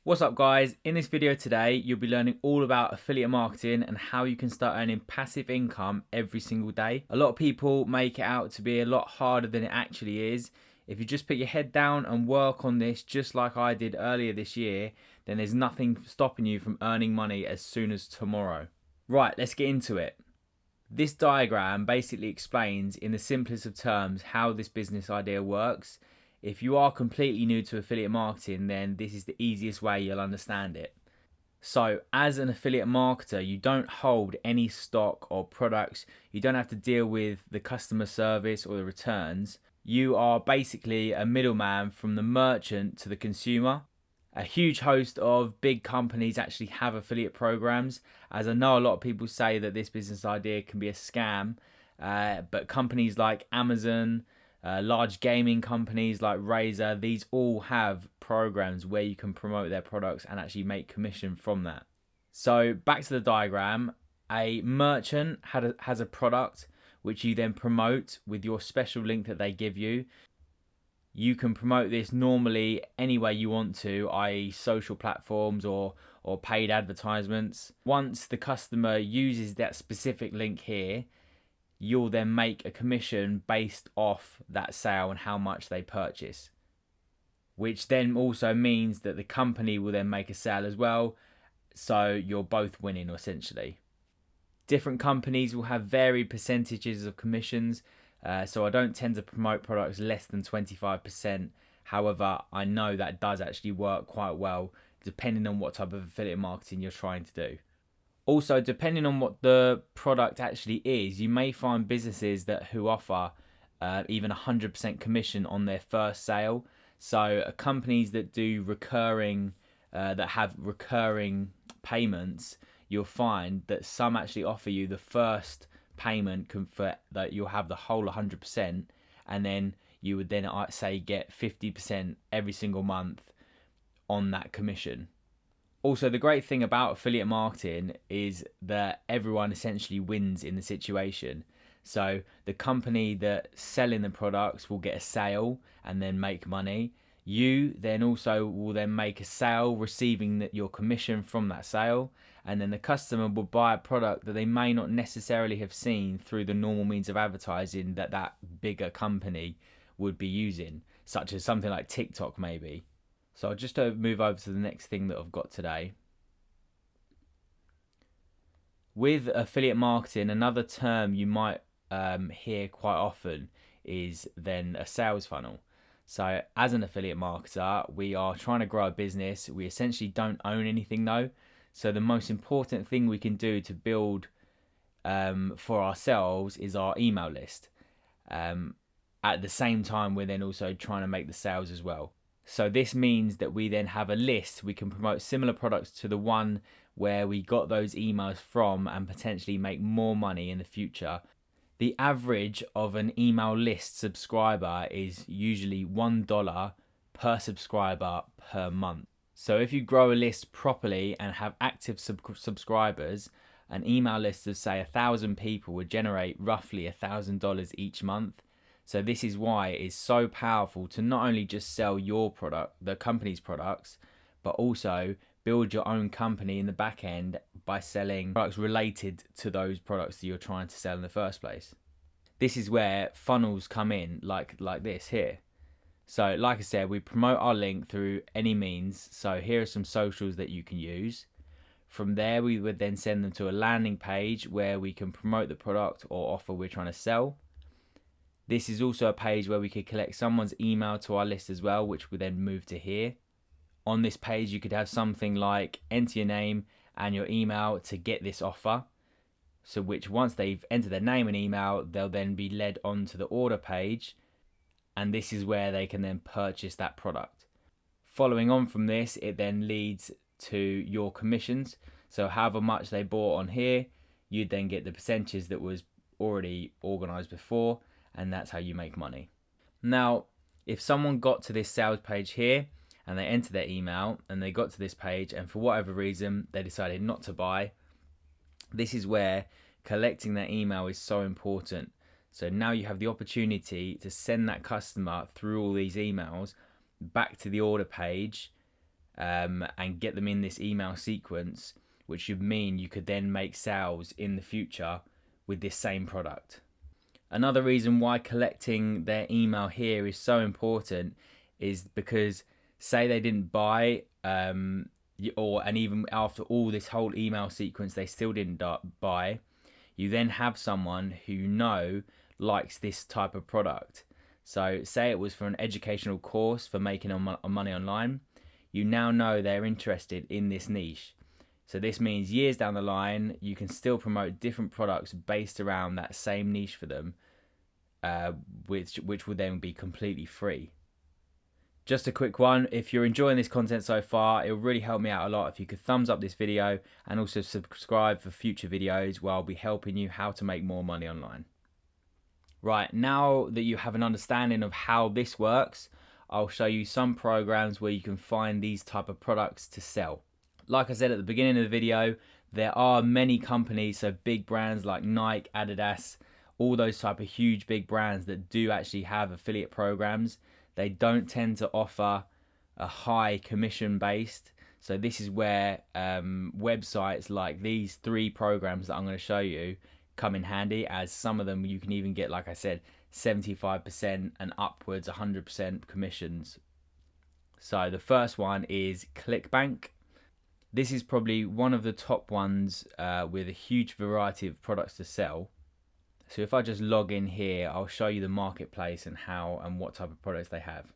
What's up guys, in this video today you'll be learning all about affiliate marketing and how you can start earning passive income every single day. A lot of people make it out to be a lot harder than it actually is. If you just put your head down and work on this just like I did earlier this year, then there's nothing stopping you from earning money as soon as tomorrow. Right, let's get into it. This diagram basically explains in the simplest of terms how this business idea works. If you are completely new to affiliate marketing, then this is the easiest way you'll understand it. So as an affiliate marketer, you don't hold any stock or products. You don't have to deal with the customer service or the returns. You are basically a middleman from the merchant to the consumer. A huge host of big companies actually have affiliate programs, as I know a lot of people say that this business idea can be a scam, but companies like Amazon, large gaming companies like Razer, these all have programs where you can promote their products and actually make commission from that. So back to the diagram, a merchant has a product which you then promote with your special link that they give you. You can promote this normally any way you want to, i.e. social platforms or paid advertisements. Once the customer uses that specific link here, you'll then make a commission based off that sale and how much they purchase, which then also means that the company will then make a sale as well, so you're both winning essentially. Different companies will have varied percentages of commissions, so I don't tend to promote products less than 25%. However, I know that does actually work quite well depending on what type of affiliate marketing you're trying to do. Also, depending on what the product actually is, you may find businesses who offer even 100% commission on their first sale. So companies that do that have recurring payments, you'll find that some actually offer you the first payment that you'll have the whole 100%, and then you would then say get 50% every single month on that commission. Also, the great thing about affiliate marketing is that everyone essentially wins in the situation. So the company that's selling the products will get a sale and then make money. You then also will then make a sale, receiving your commission from that sale, and then the customer will buy a product that they may not necessarily have seen through the normal means of advertising that bigger company would be using, such as something like TikTok maybe. So I'll just move over to the next thing that I've got today. With affiliate marketing, another term you might hear quite often is then a sales funnel. So as an affiliate marketer, we are trying to grow a business. We essentially don't own anything though. So the most important thing we can do to build for ourselves is our email list. At the same time, we're then also trying to make the sales as well. So this means that we then have a list. We can promote similar products to the one where we got those emails from and potentially make more money in the future. The average of an email list subscriber is usually $1 per subscriber per month. So if you grow a list properly and have active subscribers, an email list of say 1,000 people would generate roughly $1,000 each month. So this is why it is so powerful to not only just sell your product, the company's products, but also build your own company in the back end by selling products related to those products that you're trying to sell in the first place. This is where funnels come in, like this here. So like I said, we promote our link through any means. So here are some socials that you can use. From there, we would then send them to a landing page where we can promote the product or offer we're trying to sell. This is also a page where we could collect someone's email to our list as well, which would then move to here. On this page, you could have something like enter your name and your email to get this offer. So which once they've entered their name and email, they'll then be led onto the order page. And this is where they can then purchase that product. Following on from this, it then leads to your commissions. So however much they bought on here, you'd then get the percentage that was already organized before. And that's how you make money. Now, if someone got to this sales page here and they entered their email and they got to this page and for whatever reason they decided not to buy, this is where collecting their email is so important. So now you have the opportunity to send that customer through all these emails back to the order page and get them in this email sequence, which would mean you could then make sales in the future with this same product. Another reason why collecting their email here is so important is because say they didn't buy, and even after all this whole email sequence they still didn't buy, you then have someone who you know likes this type of product. So say it was for an educational course for making money online, you now know they're interested in this niche. So this means years down the line, you can still promote different products based around that same niche for them, which will then be completely free. Just a quick one, if you're enjoying this content so far, it will really help me out a lot if you could thumbs up this video and also subscribe for future videos where I'll be helping you how to make more money online. Right, now that you have an understanding of how this works, I'll show you some programs where you can find these type of products to sell. Like I said at the beginning of the video, there are many companies, so big brands like Nike, Adidas, all those type of huge big brands that do actually have affiliate programs. They don't tend to offer a high commission based. So this is where websites like these 3 programs that I'm going to show you come in handy, as some of them you can even get, like I said, 75% and upwards 100% commissions. So the first one is ClickBank. This is probably one of the top ones with a huge variety of products to sell. So if I just log in here, I'll show you the marketplace and how and what type of products they have.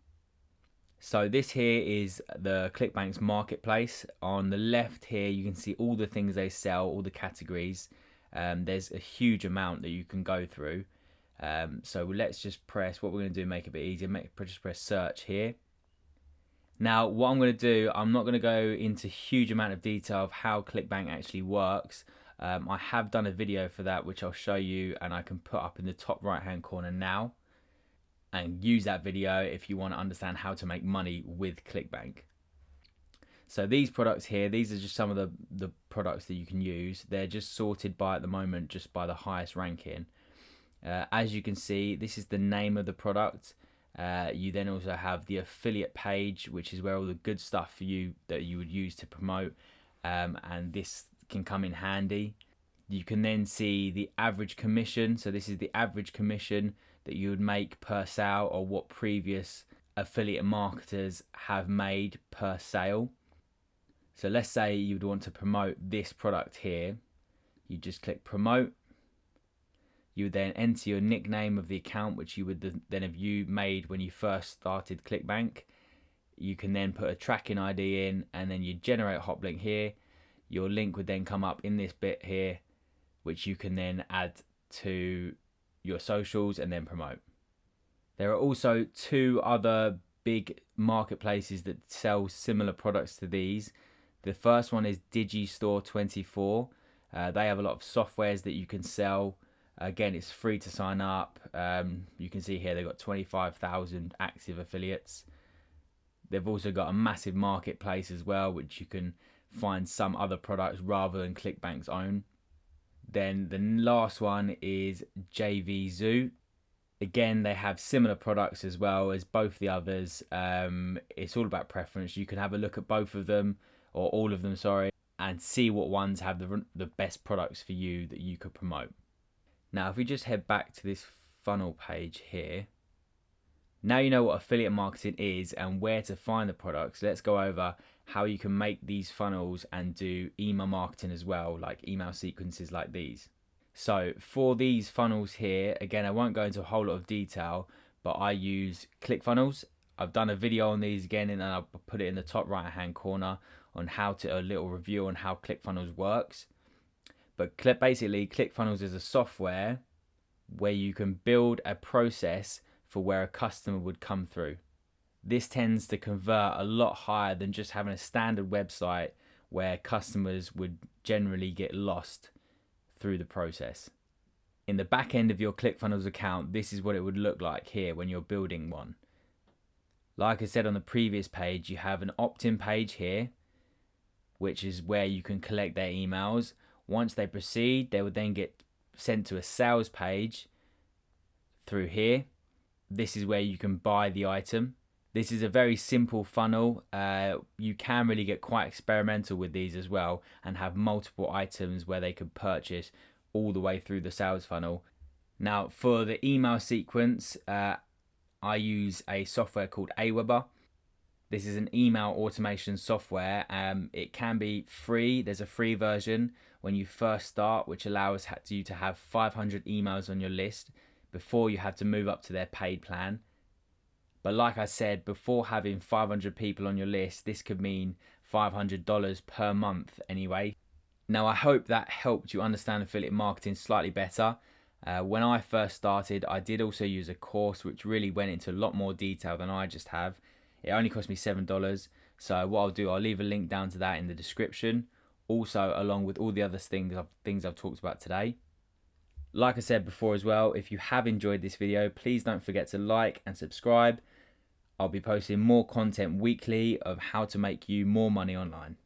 So this here is the ClickBank's marketplace. On the left here, you can see all the things they sell, all the categories. There's a huge amount that you can go through. So let's just press, what we're going to do, make it a bit easier, just press search here. Now what I'm going to do, I'm not going to go into huge amount of detail of how ClickBank actually works. I have done a video for that which I'll show you and I can put up in the top right hand corner now, and use that video if you want to understand how to make money with ClickBank. So these products here, these are just some of the products that you can use. They're just sorted by, at the moment, just by the highest ranking. As you can see, this is the name of the product. You then also have the affiliate page, which is where all the good stuff for you that you would use to promote, and this can come in handy. You can then see the average commission. So this is the average commission that you would make per sale, or what previous affiliate marketers have made per sale. So let's say you would want to promote this product here. You just click promote. You would then enter your nickname of the account, which you would then have made when you first started ClickBank. You can then put a tracking ID in, and then you generate a hot link here. Your link would then come up in this bit here, which you can then add to your socials and then promote. There are also 2 other big marketplaces that sell similar products to these. The first one is Digistore24. They have a lot of softwares that you can sell. Again, it's free to sign up. You can see here they've got 25,000 active affiliates. They've also got a massive marketplace as well, which you can find some other products rather than ClickBank's own. Then the last one is JVZoo. Again, they have similar products as well as both the others. It's all about preference. You can have a look at both of them, or all of them, sorry, and see what ones have the best products for you that you could promote. Now, if we just head back to this funnel page here, now you know what affiliate marketing is and where to find the products. Let's go over how you can make these funnels and do email marketing as well, like email sequences like these. So for these funnels here, again, I won't go into a whole lot of detail, but I use ClickFunnels. I've done a video on these again, and I'll put it in the top right hand corner on how to, a little review on how ClickFunnels works. But basically, ClickFunnels is a software where you can build a process for where a customer would come through. This tends to convert a lot higher than just having a standard website where customers would generally get lost through the process. In the back end of your ClickFunnels account, this is what it would look like here when you're building one. Like I said on the previous page, you have an opt-in page here, which is where you can collect their emails. Once they proceed, they would then get sent to a sales page through here. This is where you can buy the item. This is a very simple funnel. You can really get quite experimental with these as well and have multiple items where they could purchase all the way through the sales funnel. Now, for the email sequence, I use a software called Aweber. This is an email automation software. It can be free. There's a free version when you first start, which allows you to have 500 emails on your list before you have to move up to their paid plan. But like I said, before having 500 people on your list, this could mean $500 per month anyway. Now, I hope that helped you understand affiliate marketing slightly better. When I first started, I did also use a course which really went into a lot more detail than I just have. It only cost me $7. So what I'll do, I'll leave a link down to that in the description. Also, along with all the other things I've talked about today. Like I said before as well, if you have enjoyed this video, please don't forget to like and subscribe. I'll be posting more content weekly of how to make you more money online.